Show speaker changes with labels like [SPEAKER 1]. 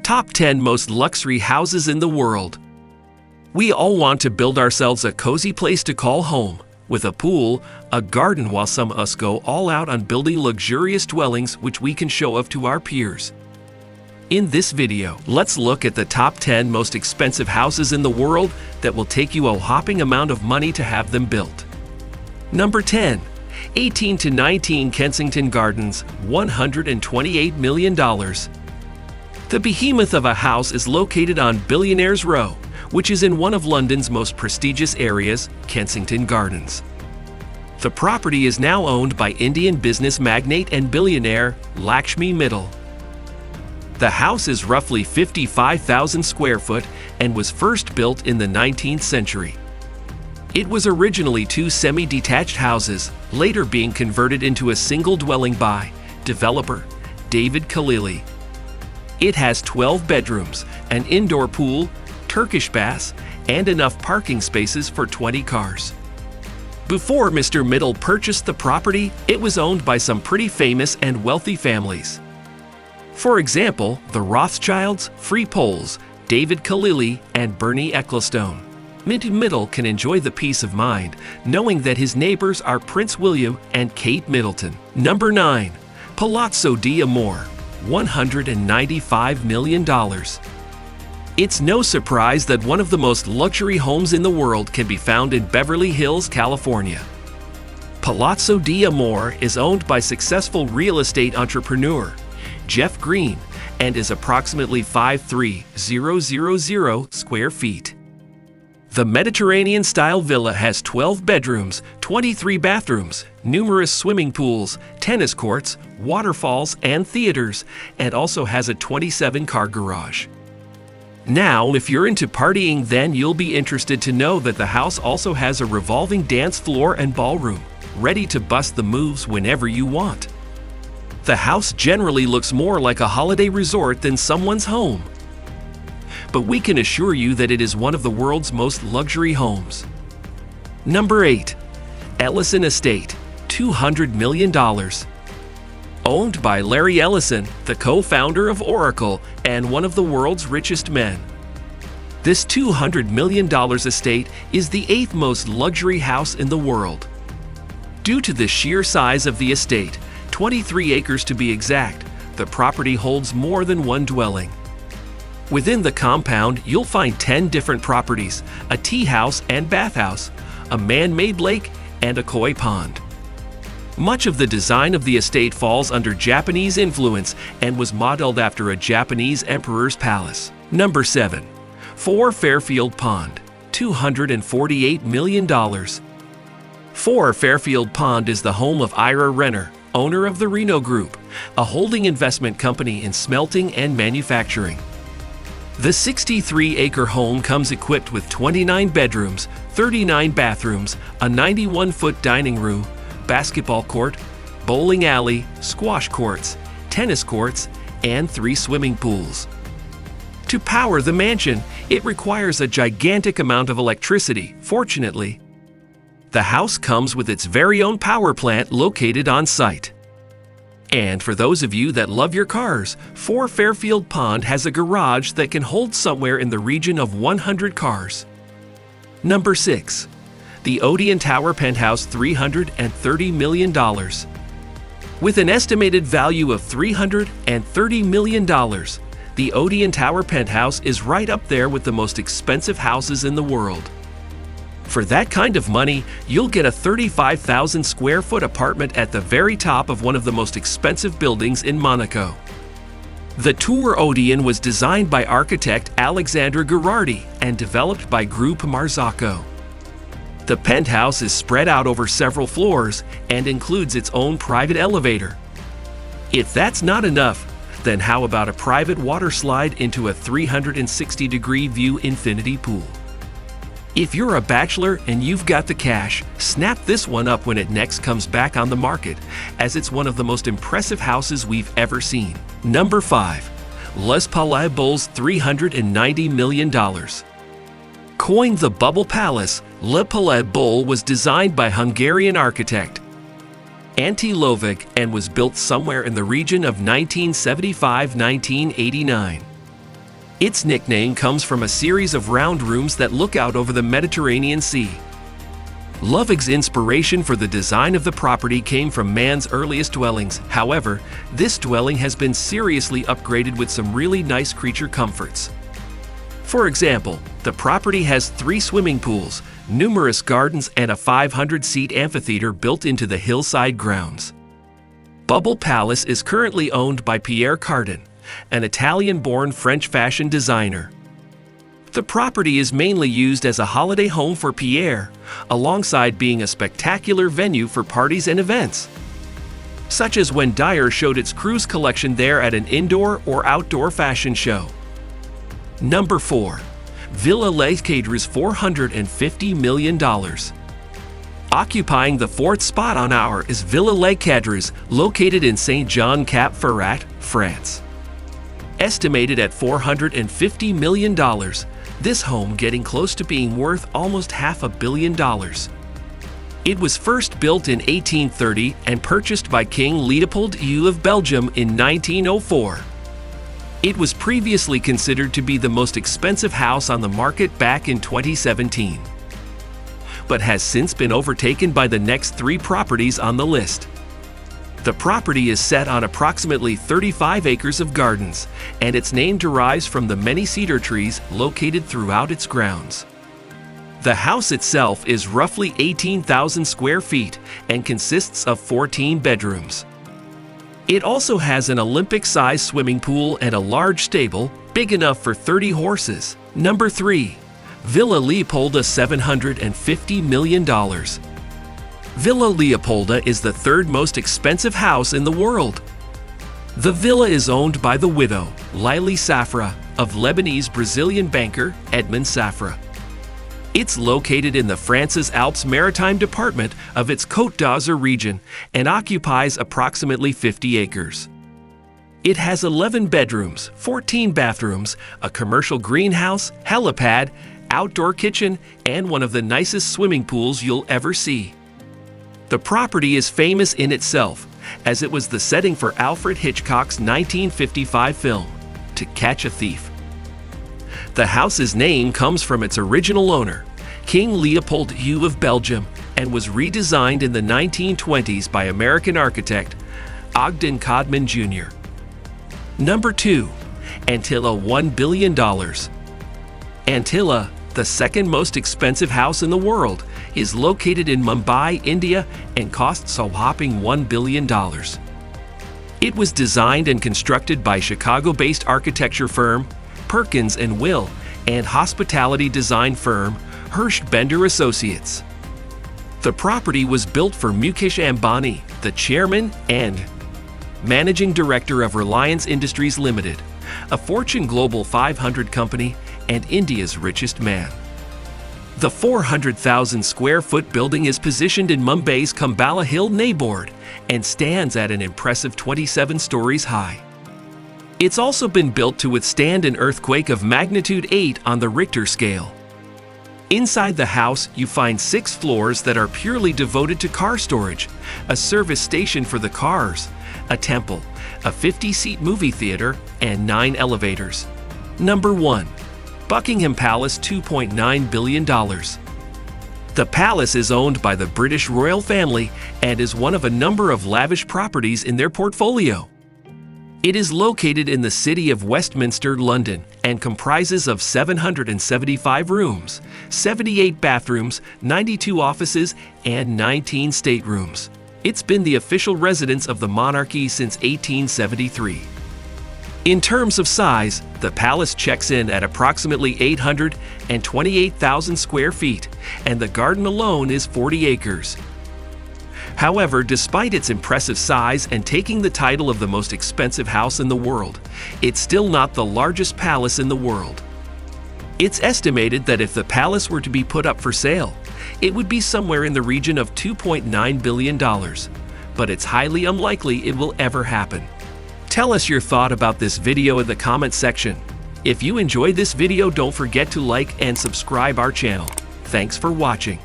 [SPEAKER 1] Top 10 Most Luxury Houses in the World. We all want to build ourselves a cozy place to call home, with a pool, a garden, while some of us go all out on building luxurious dwellings which we can show off to our peers. In this video, let's look at the top 10 most expensive houses in the world that will take you a whopping amount of money to have them built. Number 10. 18 to 19 Kensington Gardens, $128 million. The behemoth of a house is located on Billionaires Row, which is in one of London's most prestigious areas, Kensington Gardens. The property is now owned by Indian business magnate and billionaire Lakshmi Mittal. The house is roughly 55,000 square foot and was first built in the 19th century. It was originally two semi-detached houses, later being converted into a single dwelling by developer David Khalili. It has 12 bedrooms, an indoor pool, Turkish baths, and enough parking spaces for 20 cars. Before Mr. Mittal purchased the property, it was owned by some pretty famous and wealthy families. For example, the Rothschilds, Free Poles, David Khalili, and Bernie Ecclestone. Mr. Mittal can enjoy the peace of mind knowing that his neighbors are Prince William and Kate Middleton. Number 9. Palazzo d'Amore, $195 million. It's no surprise that one of the most luxury homes in the world can be found in Beverly Hills, California. Palazzo d'Amore is owned by successful real estate entrepreneur Jeff Green and is approximately 53,000 square feet. The Mediterranean-style villa has 12 bedrooms, 23 bathrooms, numerous swimming pools, tennis courts, waterfalls, and theaters, and also has a 27-car garage. Now, if you're into partying, then you'll be interested to know that the house also has a revolving dance floor and ballroom, ready to bust the moves whenever you want. The house generally looks more like a holiday resort than someone's home. But we can assure you that it is one of the world's most luxury homes. Number 8. Ellison Estate, $200 million. Owned by Larry Ellison, the co-founder of Oracle and one of the world's richest men. This $200 million estate is the 8th most luxury house in the world. Due to the sheer size of the estate, 23 acres to be exact, the property holds more than one dwelling. Within the compound, you'll find 10 different properties, a tea house and bathhouse, a man-made lake, and a koi pond. Much of the design of the estate falls under Japanese influence and was modeled after a Japanese emperor's palace. Number 7. 4 Fairfield Pond, $248 million. 4 Fairfield Pond is the home of Ira Renner, owner of the Reno Group, a holding investment company in smelting and manufacturing. The 63-acre home comes equipped with 29 bedrooms, 39 bathrooms, a 91-foot dining room, basketball court, bowling alley, squash courts, tennis courts, and 3 swimming pools. To power the mansion, it requires a gigantic amount of electricity. Fortunately, the house comes with its very own power plant located on site. And for those of you that love your cars, 4 Fairfield Pond has a garage that can hold somewhere in the region of 100 cars. Number 6. The Odeon Tower Penthouse, $330 million. With an estimated value of $330 million, the Odeon Tower Penthouse is right up there with the most expensive houses in the world. For that kind of money, you'll get a 35,000 square foot apartment at the very top of one of the most expensive buildings in Monaco. The Tour Odeon was designed by architect Alexandre Gherardi and developed by Groupe Marzocco. The penthouse is spread out over several floors and includes its own private elevator. If that's not enough, then how about a private water slide into a 360-degree view infinity pool? If you're a bachelor and you've got the cash, snap this one up when it next comes back on the market, as it's one of the most impressive houses we've ever seen. Number 5. Les Palais Bouls, $390 million. Coined the Bubble Palace, Le Palais Boul was designed by Hungarian architect Antti Lovig and was built somewhere in the region of 1975-1989. Its nickname comes from a series of round rooms that look out over the Mediterranean Sea. Loveig's inspiration for the design of the property came from man's earliest dwellings. However, this dwelling has been seriously upgraded with some really nice creature comforts. For example, the property has 3 swimming pools, numerous gardens, and a 500-seat amphitheater built into the hillside grounds. Bubble Palace is currently owned by Pierre Cardin, an Italian-born French fashion designer. The property is mainly used as a holiday home for Pierre, alongside being a spectacular venue for parties and events, such as when Dyer showed its cruise collection there at an indoor or outdoor fashion show. Number 4. Villa Leopoldo's $450 million. Occupying the 4th spot on our is Villa Leopoldo, located in Saint-Jean-Cap-Ferrat, France. Estimated at $450 million, this home getting close to being worth almost $500 million. It was first built in 1830 and purchased by King Leopoldo of Belgium in 1904. It was previously considered to be the most expensive house on the market back in 2017, but has since been overtaken by the next 3 properties on the list. The property is set on approximately 35 acres of gardens, and its name derives from the many cedar trees located throughout its grounds. The house itself is roughly 18,000 square feet and consists of 14 bedrooms. It also has an Olympic-sized swimming pool and a large stable, big enough for 30 horses. Number 3. Villa Leopoldo $750 million. Villa Leopoldo is the 3rd most expensive house in the world. The villa is owned by the widow, Lili Safra, of Lebanese-Brazilian banker Edmond Safra. It's located in the France's Alpes Maritime department of its Côte d'Azur region and occupies approximately 50 acres. It has 11 bedrooms, 14 bathrooms, a commercial greenhouse, helipad, outdoor kitchen, and one of the nicest swimming pools you'll ever see. The property is famous in itself, as it was the setting for Alfred Hitchcock's 1955 film, To Catch a Thief. The house's name comes from its original owner, King Leopoldo of Belgium, and was redesigned in the 1920s by American architect Ogden Codman Jr. Number 2. Antlia $1 billion. Antlia, the 2nd most expensive house in the world, is located in Mumbai, India, and costs a whopping $1 billion. It was designed and constructed by Chicago-based architecture firm Perkins & Will and hospitality design firm Hearst Associates. The property was built for Mukesh Ambani, the chairman and managing director of Reliance Industries Limited, a Fortune Global 500 company and India's richest man. The 400,000 square foot building is positioned in Mumbai's Kumbala Hill neighborhood and stands at an impressive 27 stories high. It's also been built to withstand an earthquake of magnitude 8 on the Richter scale. Inside the house, you find 6 floors that are purely devoted to car storage, a service station for the cars, a temple, a 50-seat movie theater, and 9 elevators. Number 1. Buckingham Palace $2.9 billion. The palace is owned by the British royal family and is one of a number of lavish properties in their portfolio. It is located in the city of Westminster, London, and comprises of 775 rooms, 78 bathrooms, 92 offices, and 19 staterooms. It's been the official residence of the monarchy since 1873. In terms of size, the palace checks in at approximately 828,000 square feet, and the garden alone is 40 acres. However, despite its impressive size and taking the title of the most expensive house in the world, it's still not the largest palace in the world. It's estimated that if the palace were to be put up for sale, it would be somewhere in the region of $2.9 billion, but it's highly unlikely it will ever happen. Tell us your thought about this video in the comments section. If you enjoyed this video, don't forget to like and subscribe our channel. Thanks for watching.